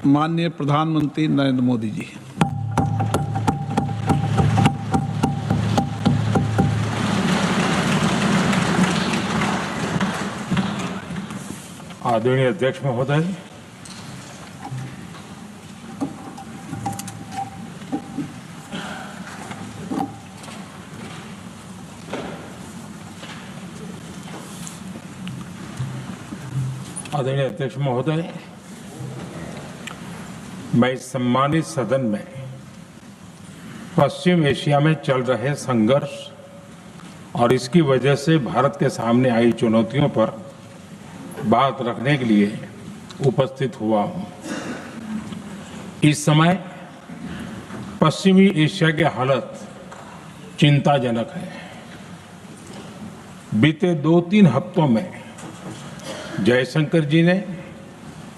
माननीय प्रधानमंत्री नरेंद्र मोदी जी। आदरणीय अध्यक्ष महोदय, मैं इस सम्मानित सदन में पश्चिम एशिया में चल रहे संघर्ष और इसकी वजह से भारत के सामने आई चुनौतियों पर बात रखने के लिए उपस्थित हुआ हूं। इस समय पश्चिमी एशिया की हालत चिंताजनक है। बीते 2-3 हफ्तों में जयशंकर जी ने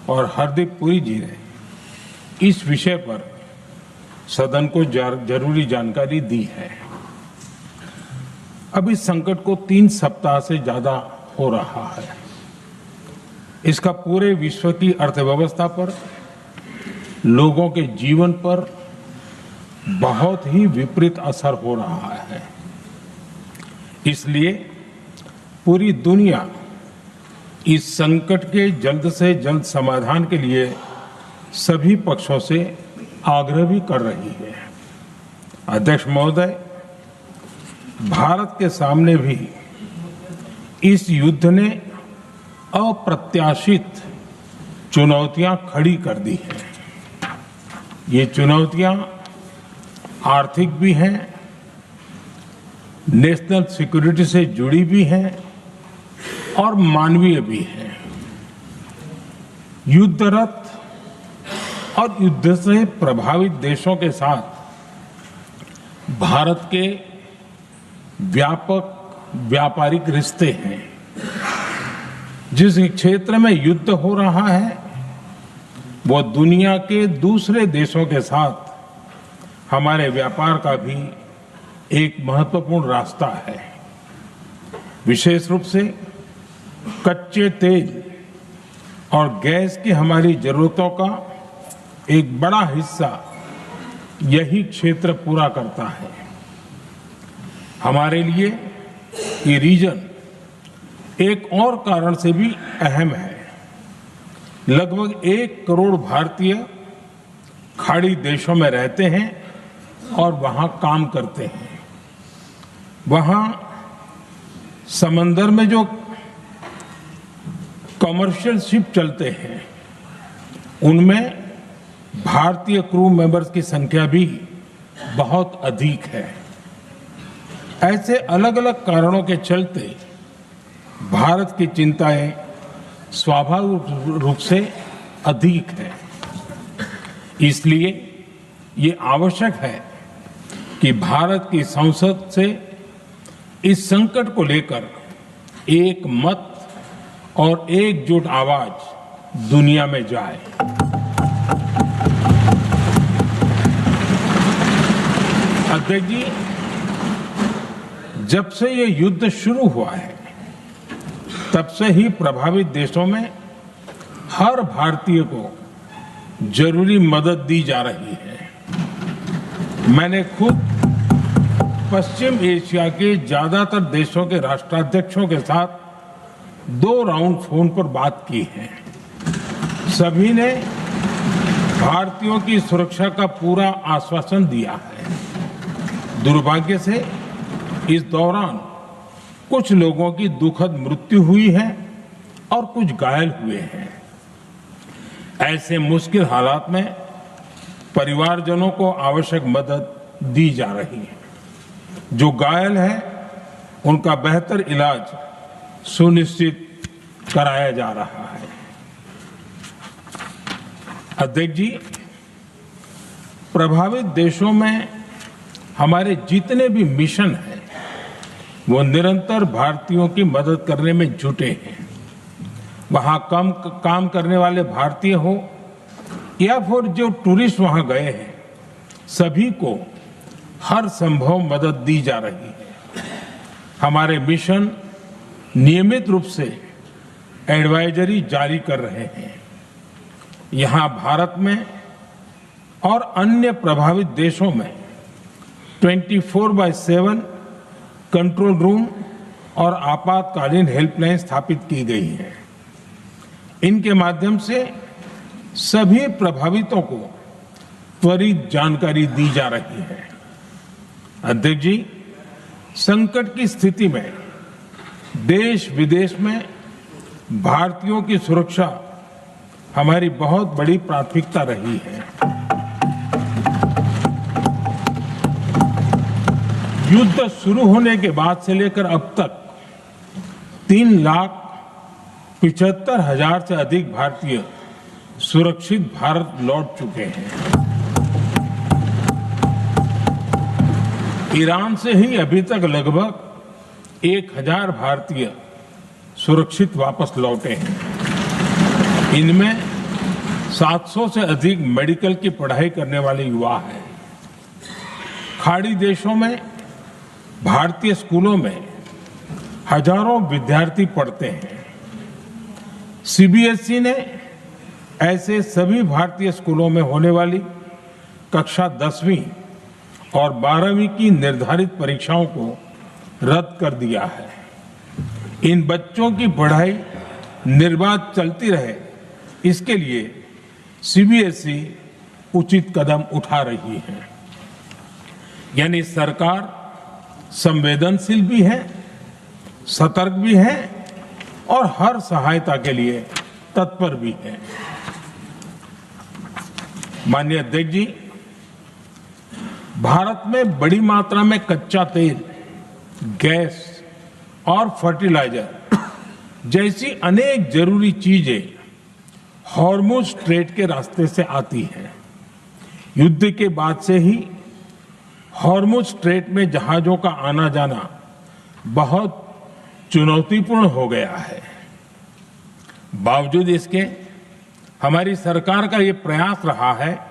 और हरदीप पुरी जी ने इस विषय पर सदन को जरूरी जानकारी दी है। अब इस संकट को 3 सप्ताह से ज्यादा हो रहा है। इसका पूरे विश्व की अर्थव्यवस्था पर, लोगों के जीवन पर बहुत ही विपरीत असर हो रहा है। इसलिए पूरी दुनिया इस संकट के जल्द से जल्द समाधान के लिए सभी पक्षों से आग्रह भी कर रही है। अध्यक्ष महोदय, भारत के सामने भी इस युद्ध ने अप्रत्याशित चुनौतियां खड़ी कर दी हैं। ये चुनौतियां आर्थिक भी हैं, नेशनल सिक्योरिटी से जुड़ी भी हैं और मानवीय भी हैं। युद्धरत और युद्ध से प्रभावित देशों के साथ भारत के व्यापक व्यापारिक रिश्ते हैं। जिस क्षेत्र में युद्ध हो रहा है वो दुनिया के दूसरे देशों के साथ हमारे व्यापार का भी एक महत्वपूर्ण रास्ता है। विशेष रूप से कच्चे तेल और गैस की हमारी जरूरतों का एक बड़ा हिस्सा यही क्षेत्र पूरा करता है। हमारे लिए ये रीजन एक और कारण से भी अहम है। लगभग 1 करोड़ भारतीय खाड़ी देशों में रहते हैं और वहां काम करते हैं। वहां समंदर में जो कमर्शियल शिप चलते हैं उनमें भारतीय क्रू मेंबर्स की संख्या भी बहुत अधिक है। ऐसे अलग अलग कारणों के चलते भारत की चिंताएं स्वाभाविक रूप से अधिक है। इसलिए ये आवश्यक है कि भारत की संसद से इस संकट को लेकर एक मत और एकजुट आवाज दुनिया में जाए। अध्यक्ष जी, जब से ये युद्ध शुरू हुआ है तब से ही प्रभावित देशों में हर भारतीय को जरूरी मदद दी जा रही है। मैंने खुद पश्चिम एशिया के ज्यादातर देशों के राष्ट्राध्यक्षों के साथ 2 राउंड फोन पर बात की है। सभी ने भारतीयों की सुरक्षा का पूरा आश्वासन दिया है। दुर्भाग्य से इस दौरान कुछ लोगों की दुखद मृत्यु हुई है और कुछ घायल हुए हैं। ऐसे मुश्किल हालात में परिवारजनों को आवश्यक मदद दी जा रही है। जो घायल है उनका बेहतर इलाज सुनिश्चित कराया जा रहा है। अध्यक्ष जी, प्रभावित देशों में हमारे जितने भी मिशन हैं वो निरंतर भारतीयों की मदद करने में जुटे हैं। वहां काम करने वाले भारतीय हो या फिर जो टूरिस्ट वहां गए हैं, सभी को हर संभव मदद दी जा रही है। हमारे मिशन नियमित रूप से एडवाइजरी जारी कर रहे हैं। यहां भारत में और अन्य प्रभावित देशों में 24/7 कंट्रोल रूम और आपातकालीन हेल्पलाइन स्थापित की गई है। इनके माध्यम से सभी प्रभावितों को त्वरित जानकारी दी जा रही है। अध्यक्ष जी, संकट की स्थिति में देश विदेश में भारतीयों की सुरक्षा हमारी बहुत बड़ी प्राथमिकता रही है। युद्ध शुरू होने के बाद से लेकर अब तक 3,75,000 से अधिक भारतीय सुरक्षित भारत लौट चुके हैं। ईरान से ही अभी तक लगभग 1,000 भारतीय सुरक्षित वापस लौटे हैं। इनमें 700 से अधिक मेडिकल की पढ़ाई करने वाले युवा हैं। खाड़ी देशों में भारतीय स्कूलों में हजारों विद्यार्थी पढ़ते हैं। सीबीएसई ने ऐसे सभी भारतीय स्कूलों में होने वाली कक्षा 10वीं और 12वीं की निर्धारित परीक्षाओं को रद्द कर दिया है। इन बच्चों की पढ़ाई निर्बाध चलती रहे, इसके लिए सीबीएसई उचित कदम उठा रही है। यानी सरकार संवेदनशील भी है, सतर्क भी है और हर सहायता के लिए तत्पर भी है। माननीय अध्यक्ष जी, भारत में बड़ी मात्रा में कच्चा तेल, गैस और फर्टिलाइजर जैसी अनेक जरूरी चीजें हॉर्मुज स्ट्रेट के रास्ते से आती हैं। युद्ध के बाद से ही हॉर्मुज स्ट्रेट में जहाजों का आना जाना बहुत चुनौतीपूर्ण हो गया है। बावजूद इसके हमारी सरकार का ये प्रयास रहा है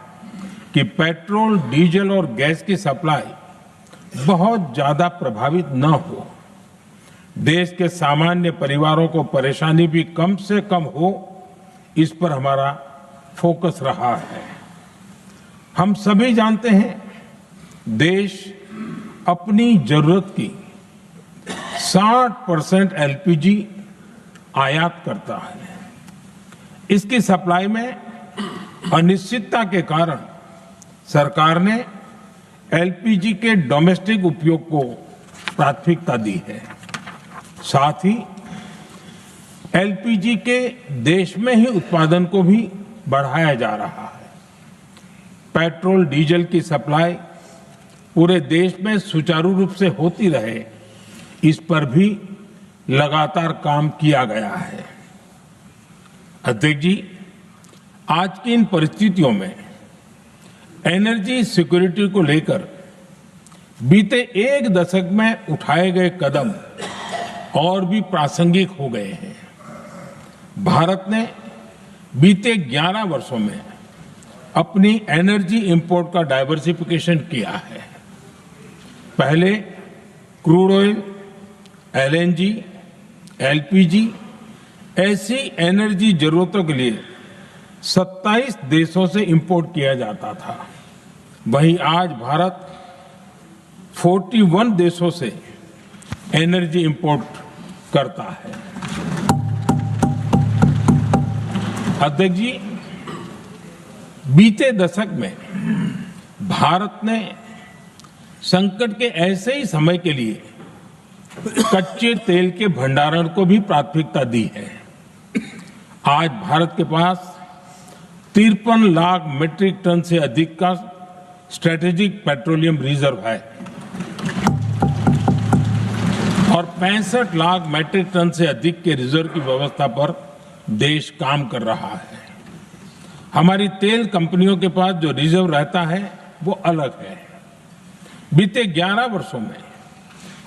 कि पेट्रोल, डीजल और गैस की सप्लाई बहुत ज्यादा प्रभावित न हो। देश के सामान्य परिवारों को परेशानी भी कम से कम हो, इस पर हमारा फोकस रहा है। हम सभी जानते हैं, देश अपनी जरूरत की 60% एलपीजी आयात करता है। इसकी सप्लाई में अनिश्चितता के कारण सरकार ने एलपीजी के डोमेस्टिक उपयोग को प्राथमिकता दी है। साथ ही एलपीजी के देश में ही उत्पादन को भी बढ़ाया जा रहा है। पेट्रोल, डीजल की सप्लाई पूरे देश में सुचारू रूप से होती रहे, इस पर भी लगातार काम किया गया है। अध्यक्ष जी, आज की इन परिस्थितियों में एनर्जी सिक्योरिटी को लेकर बीते एक दशक में उठाए गए कदम और भी प्रासंगिक हो गए हैं। भारत ने बीते 11 वर्षों में अपनी एनर्जी इंपोर्ट का डाइवर्सिफिकेशन किया है। पहले क्रूड ऑयल, एलएनजी, एलपीजी ऐसी एनर्जी जरूरतों के लिए 27 देशों से इंपोर्ट किया जाता था। वहीं आज भारत 41 देशों से एनर्जी इंपोर्ट करता है। अध्यक्ष जी, बीते दशक में भारत ने संकट के ऐसे ही समय के लिए कच्चे तेल के भंडारण को भी प्राथमिकता दी है। आज भारत के पास 53 लाख मीट्रिक टन से अधिक का स्ट्रेटेजिक पेट्रोलियम रिजर्व है और 65 लाख मीट्रिक टन से अधिक के रिजर्व की व्यवस्था पर देश काम कर रहा है। हमारी तेल कंपनियों के पास जो रिजर्व रहता है वो अलग है। बीते 11 वर्षों में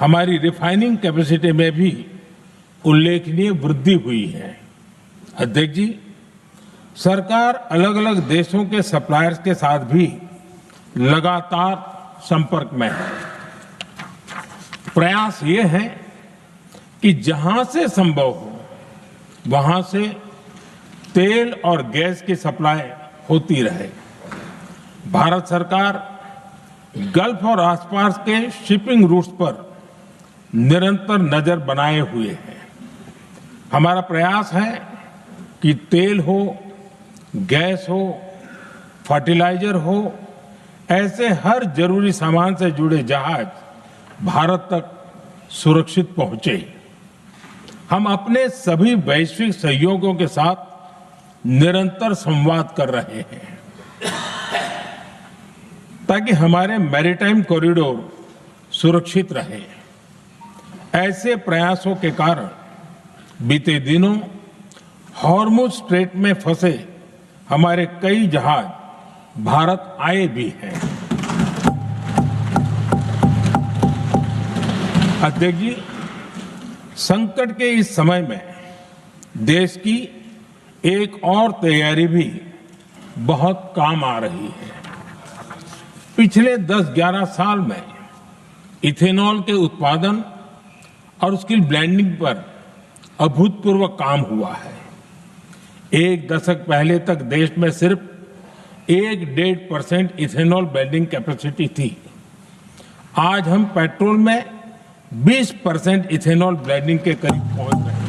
हमारी रिफाइनिंग कैपेसिटी में भी उल्लेखनीय वृद्धि हुई है। अध्यक्ष जी, सरकार अलग अलग देशों के सप्लायर्स के साथ भी लगातार संपर्क में है। प्रयास ये है कि जहां से संभव हो वहां से तेल और गैस की सप्लाई होती रहे। भारत सरकार गल्फ और आसपास के शिपिंग रूट्स पर निरंतर नजर बनाए हुए है। हमारा प्रयास है कि तेल हो, गैस हो, फर्टिलाइजर हो, ऐसे हर जरूरी सामान से जुड़े जहाज भारत तक सुरक्षित पहुंचे। हम अपने सभी वैश्विक सहयोगियों के साथ निरंतर संवाद कर रहे हैं ताकि हमारे मैरीटाइम कॉरिडोर सुरक्षित रहे। ऐसे प्रयासों के कारण बीते दिनों हॉर्मुज स्ट्रेट में फंसे हमारे कई जहाज भारत आए भी हैं। अध्यक्ष जी, संकट के इस समय में देश की एक और तैयारी भी बहुत काम आ रही है। पिछले 10-11 साल में इथेनॉल के उत्पादन और उसकी ब्लेंडिंग पर अभूतपूर्व काम हुआ है। एक दशक पहले तक देश में सिर्फ 1-1.5% इथेनॉल ब्लेंडिंग कैपेसिटी थी। आज हम पेट्रोल में 20% इथेनॉल ब्लेंडिंग के करीब पहुंच रहे हैं।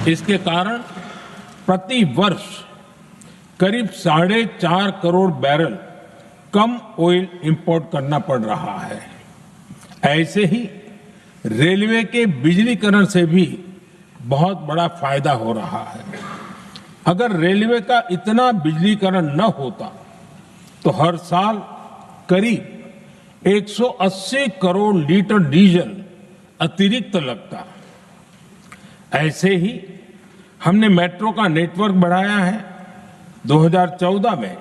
इसके कारण प्रति वर्ष करीब 4.5 करोड़ बैरल कम ऑयल इंपोर्ट करना पड़ रहा है। ऐसे ही रेलवे के बिजलीकरण से भी बहुत बड़ा फायदा हो रहा है। अगर रेलवे का इतना बिजलीकरण न होता तो हर साल करीब 180 करोड़ लीटर डीजल अतिरिक्त लगता। ऐसे ही हमने मेट्रो का नेटवर्क बढ़ाया है। 2014 में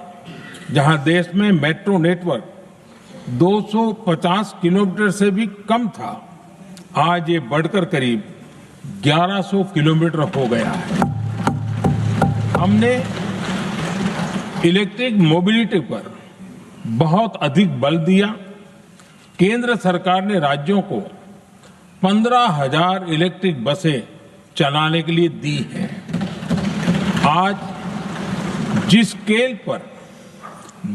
जहां देश में मेट्रो नेटवर्क 250 किलोमीटर से भी कम था, आज ये बढ़कर करीब 1100 किलोमीटर हो गया है। हमने इलेक्ट्रिक मोबिलिटी पर बहुत अधिक बल दिया। केंद्र सरकार ने राज्यों को 15,000 इलेक्ट्रिक बसें चलाने के लिए दी हैं। आज जिस स्केल पर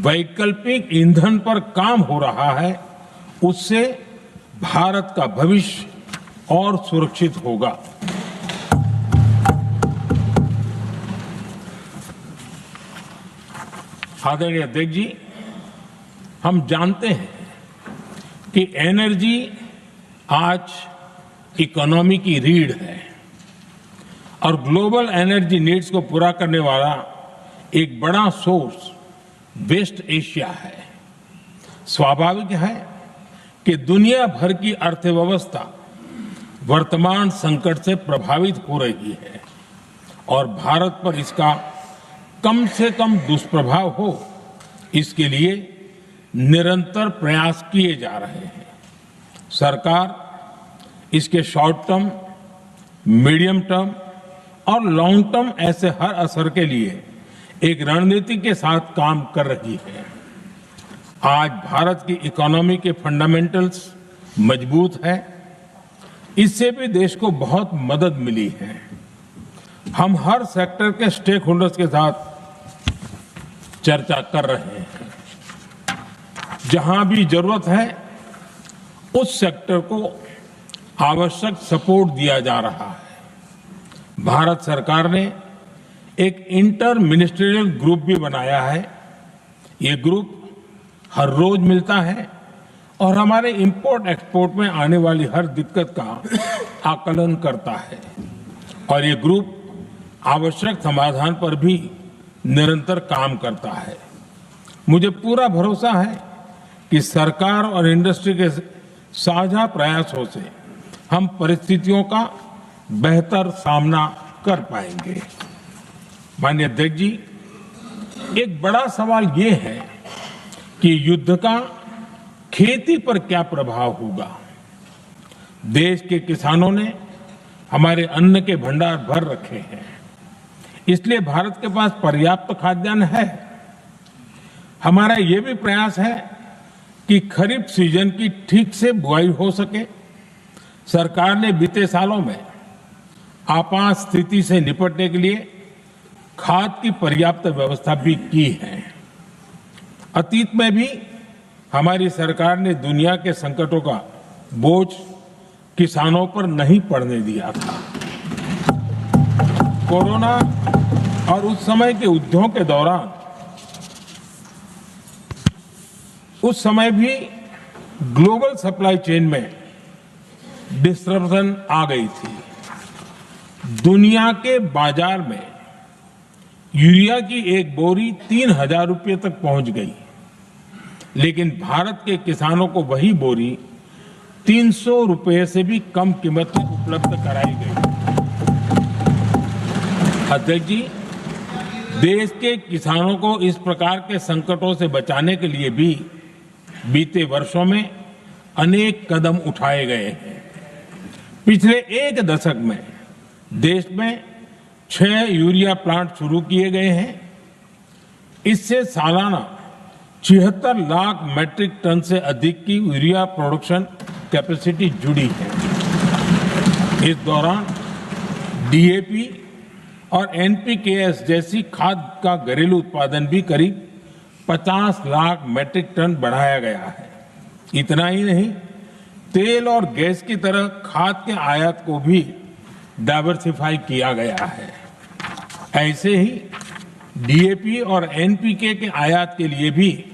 वैकल्पिक ईंधन पर काम हो रहा है, उससे भारत का भविष्य और सुरक्षित होगा। आदरणीय अध्यक्ष जी, हम जानते हैं कि एनर्जी आज इकोनॉमी की रीढ़ है और ग्लोबल एनर्जी नीड्स को पूरा करने वाला एक बड़ा सोर्स वेस्ट एशिया है। स्वाभाविक है कि दुनिया भर की अर्थव्यवस्था वर्तमान संकट से प्रभावित हो रही है और भारत पर इसका कम से कम दुष्प्रभाव हो, इसके लिए निरंतर प्रयास किए जा रहे हैं। सरकार इसके शॉर्ट टर्म, मीडियम टर्म और लॉन्ग टर्म ऐसे हर असर के लिए एक रणनीति के साथ काम कर रही है। आज भारत की इकोनॉमी के फंडामेंटल्स मजबूत हैं। इससे भी देश को बहुत मदद मिली है। हम हर सेक्टर के स्टेक होल्डर्स के साथ चर्चा कर रहे हैं। जहां भी जरूरत है उस सेक्टर को आवश्यक सपोर्ट दिया जा रहा है। भारत सरकार ने एक इंटर मिनिस्ट्रियल ग्रुप भी बनाया है। ये ग्रुप हर रोज मिलता है और हमारे इंपोर्ट एक्सपोर्ट में आने वाली हर दिक्कत का आकलन करता है और ये ग्रुप आवश्यक समाधान पर भी निरंतर काम करता है। मुझे पूरा भरोसा है कि सरकार और इंडस्ट्री के साझा प्रयासों से हम परिस्थितियों का बेहतर सामना कर पाएंगे। माननीय अध्यक्ष जी, एक बड़ा सवाल ये है कि युद्ध का खेती पर क्या प्रभाव होगा। देश के किसानों ने हमारे अन्न के भंडार भर रखे हैं, इसलिए भारत के पास पर्याप्त खाद्यान्न है। हमारा ये भी प्रयास है कि खरीफ सीजन की ठीक से बुआई हो सके। सरकार ने बीते सालों में आपात स्थिति से निपटने के लिए खाद की पर्याप्त व्यवस्था भी की है। अतीत में भी हमारी सरकार ने दुनिया के संकटों का बोझ किसानों पर नहीं पड़ने दिया था। कोरोना और उस समय के युद्धों के दौरान उस समय भी ग्लोबल सप्लाई चेन में डिस्टरप्शन आ गई थी। दुनिया के बाजार में यूरिया की एक बोरी 3,000 रुपये तक पहुंच गई, लेकिन भारत के किसानों को वही बोरी 300 रुपये से भी कम कीमत में उपलब्ध कराई गई। अध्यक्ष जी, देश के किसानों को इस प्रकार के संकटों से बचाने के लिए भी बीते वर्षों में अनेक कदम उठाए गए हैं। पिछले एक दशक में देश में 6 यूरिया प्लांट शुरू किए गए हैं। इससे सालाना 76 लाख मैट्रिक टन से अधिक की यूरिया प्रोडक्शन कैपेसिटी जुड़ी है। इस दौरान डीएपी और एनपीकेएस जैसी खाद का घरेलू उत्पादन भी करीब 50 लाख मैट्रिक टन बढ़ाया गया है। इतना ही नहीं, तेल और गैस की तरह खाद के आयात को भी डाइवर्सिफाई किया गया है। ऐसे ही डीएपी और एनपीके के आयात के लिए भी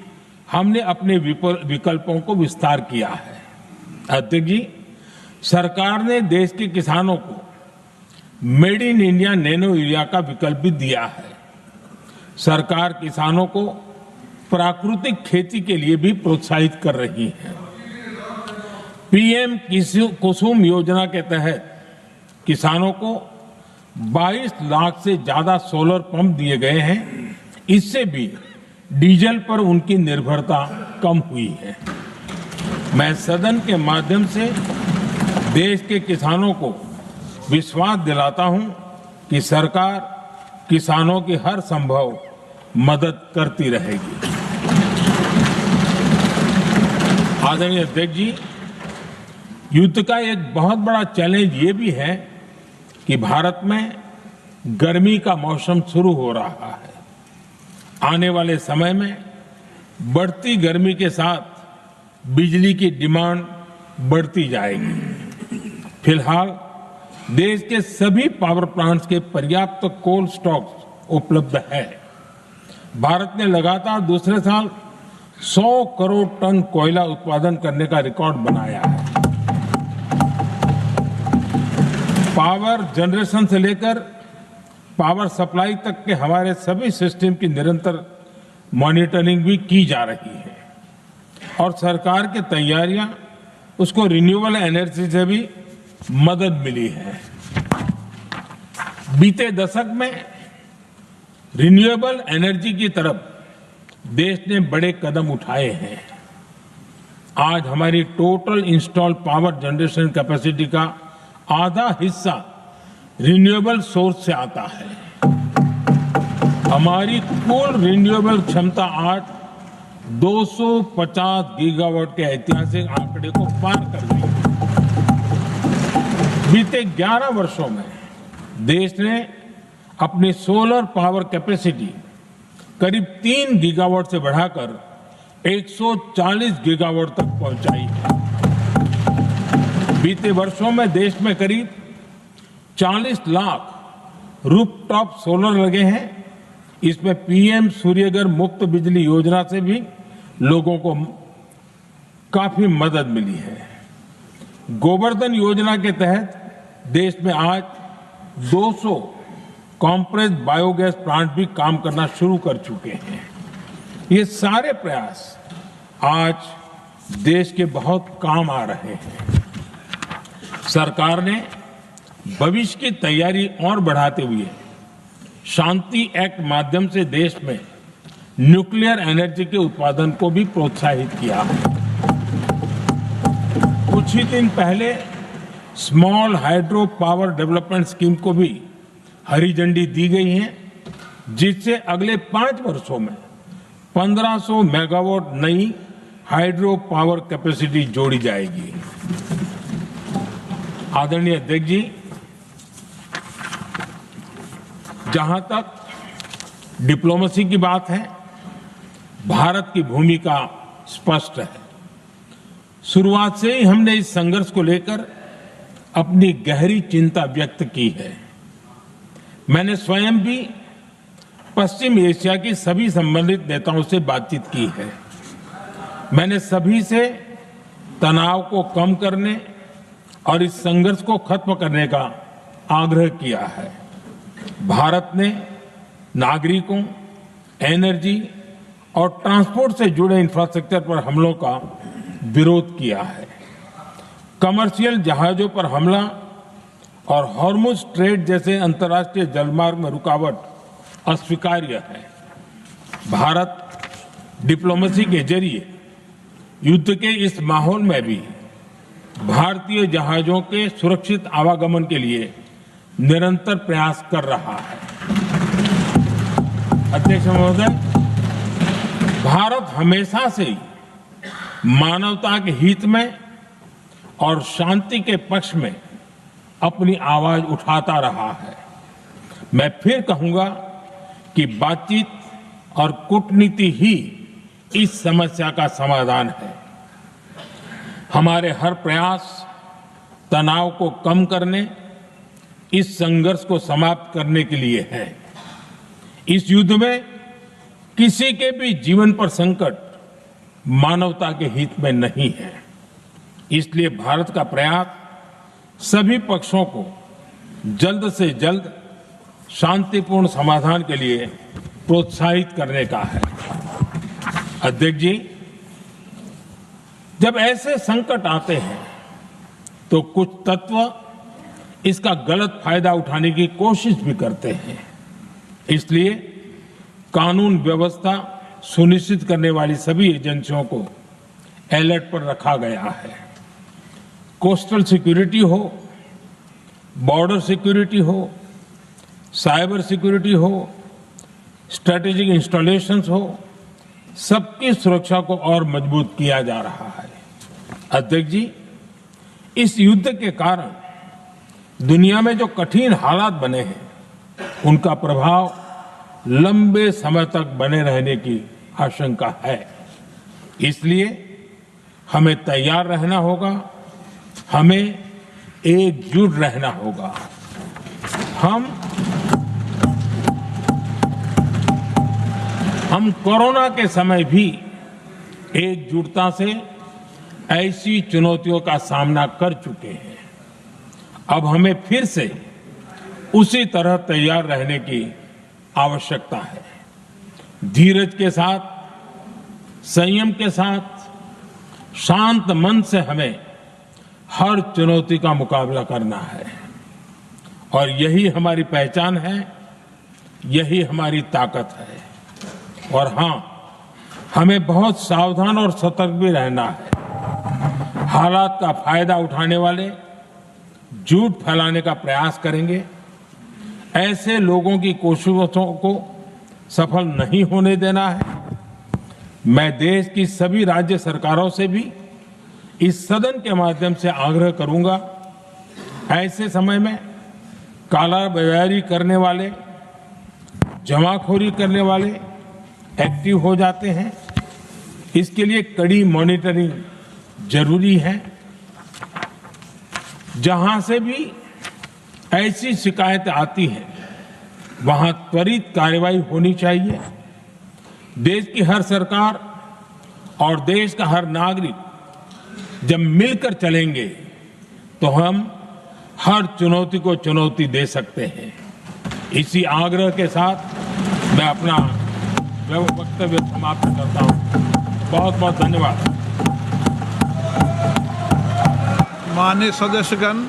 हमने अपने विकल्पों को विस्तार किया है। अध्यक्ष जी, सरकार ने देश के किसानों को made in India nano urea का विकल्प भी दिया है। सरकार किसानों को प्राकृतिक खेती के लिए भी प्रोत्साहित कर रही है। पीएम कुसुम योजना के तहत किसानों को 22 लाख से ज्यादा सोलर पंप दिए गए हैं। इससे भी डीजल पर उनकी निर्भरता कम हुई है। मैं सदन के माध्यम से देश के किसानों को विश्वास दिलाता हूं कि सरकार किसानों की हर संभव मदद करती रहेगी। आदरणीय अध्यक्ष जी, युद्ध का एक बहुत बड़ा चैलेंज ये भी है कि भारत में गर्मी का मौसम शुरू हो रहा है। आने वाले समय में बढ़ती गर्मी के साथ बिजली की डिमांड बढ़ती जाएगी। फिलहाल देश के सभी पावर प्लांट्स के पर्याप्त कोल स्टॉक उपलब्ध है। भारत ने लगातार दूसरे साल 100 करोड़ टन कोयला उत्पादन करने का रिकॉर्ड बनाया है। पावर जनरेशन से लेकर पावर सप्लाई तक के हमारे सभी सिस्टम की निरंतर मॉनिटरिंग भी की जा रही है और सरकार की तैयारियां उसको रिन्यूएबल एनर्जी से भी मदद मिली है। बीते दशक में रिन्यूएबल एनर्जी की तरफ देश ने बड़े कदम उठाए हैं। आज हमारी total installed power generation capacity का आधा हिस्सा रिन्यूएबल सोर्स से आता है। हमारी कुल रिन्यूएबल क्षमता आज 250 गीगावाट के ऐतिहासिक आंकड़े को पार कर गई है। बीते 11 वर्षों में देश ने अपनी सोलर पावर कैपेसिटी करीब 3 गीगावाट से बढ़ाकर 140 गीगावाट तक पहुंचाई है। बीते वर्षों में देश में करीब 40 लाख रूफटॉप सोलर लगे हैं। इसमें पीएम सूर्यघर मुफ्त बिजली योजना से भी लोगों को काफी मदद मिली है। गोवर्धन योजना के तहत देश में आज 200 कॉम्प्रेस बायोगैस प्लांट भी काम करना शुरू कर चुके हैं। ये सारे प्रयास आज देश के बहुत काम आ रहे हैं। सरकार ने भविष्य की तैयारी और बढ़ाते हुए शांति एक्ट माध्यम से देश में न्यूक्लियर एनर्जी के उत्पादन को भी प्रोत्साहित किया है। कुछ ही दिन पहले small hydro power development scheme को भी हरी झंडी दी गई है, जिससे अगले 5 वर्षों में 1500 मेगावाट नई हाइड्रो पावर कैपेसिटी जोड़ी जाएगी। आदरणीय अध्यक्ष जी, जहां तक डिप्लोमेसी की बात है, भारत की भूमिका स्पष्ट है। शुरुआत से ही हमने इस संघर्ष को लेकर अपनी गहरी चिंता व्यक्त की है। मैंने स्वयं भी पश्चिम एशिया की सभी संबंधित नेताओं से बातचीत की है। मैंने सभी से तनाव को कम करने और इस संघर्ष को खत्म करने का आग्रह किया है। भारत ने नागरिकों, एनर्जी और ट्रांसपोर्ट से जुड़े इंफ्रास्ट्रक्चर पर हमलों का विरोध किया है। कमर्शियल जहाजों पर हमला और हॉर्मुज स्ट्रेट जैसे अंतर्राष्ट्रीय जलमार्ग में रुकावट अस्वीकार्य है। भारत डिप्लोमेसी के जरिए युद्ध के इस माहौल में भी भारतीय जहाजों के सुरक्षित आवागमन के लिए निरंतर प्रयास कर रहा है। अध्यक्ष महोदय, भारत हमेशा से ही मानवता के हित में और शांति के पक्ष में अपनी आवाज उठाता रहा है। मैं फिर कहूंगा कि बातचीत और कूटनीति ही इस समस्या का समाधान है। हमारे हर प्रयास तनाव को कम करने, इस संघर्ष को समाप्त करने के लिए है। इस युद्ध में किसी के भी जीवन पर संकट मानवता के हित में नहीं है। इसलिए भारत का प्रयास सभी पक्षों को जल्द से जल्द शांतिपूर्ण समाधान के लिए प्रोत्साहित करने का है। अध्यक्ष जी, जब ऐसे संकट आते हैं तो कुछ तत्व इसका गलत फायदा उठाने की कोशिश भी करते हैं। इसलिए कानून व्यवस्था सुनिश्चित करने वाली सभी एजेंसियों को अलर्ट पर रखा गया है। कोस्टल सिक्योरिटी हो, बॉर्डर सिक्योरिटी हो, साइबर सिक्योरिटी हो, स्ट्रेटेजिक इंस्टॉलेशंस हो, सबकी सुरक्षा को और मजबूत किया जा रहा है। अध्यक्ष जी, इस युद्ध के कारण दुनिया में जो कठिन हालात बने हैं, उनका प्रभाव लंबे समय तक बने रहने की आशंका है। इसलिए हमें तैयार रहना होगा, हमें एकजुट रहना होगा। हम कोरोना के समय भी एकजुटता से ऐसी चुनौतियों का सामना कर चुके हैं। अब हमें फिर से उसी तरह तैयार रहने की आवश्यकता है। धीरज के साथ, संयम के साथ, शांत मन से हमें हर चुनौती का मुकाबला करना है। और यही हमारी पहचान है, यही हमारी ताकत है। और हां, हमें बहुत सावधान और सतर्क भी रहना है। हालात का फायदा उठाने वाले झूठ फैलाने का प्रयास करेंगे। ऐसे लोगों की कोशिशों को सफल नहीं होने देना है। मैं देश की सभी राज्य सरकारों से भी इस सदन के माध्यम से आग्रह करूंगा, ऐसे समय में कालाबाजारी करने वाले, जमाखोरी करने वाले एक्टिव हो जाते हैं। इसके लिए कड़ी मॉनिटरिंग जरूरी है। जहां से भी ऐसी शिकायतें आती हैं, वहां त्वरित कार्रवाई होनी चाहिए। देश की हर सरकार और देश का हर नागरिक जब मिलकर चलेंगे तो हम हर चुनौती को चुनौती दे सकते हैं। इसी आग्रह के साथ मैं अपना वक्तव्य समाप्त करता हूं। बहुत बहुत धन्यवाद। माननीय सदस्यगण,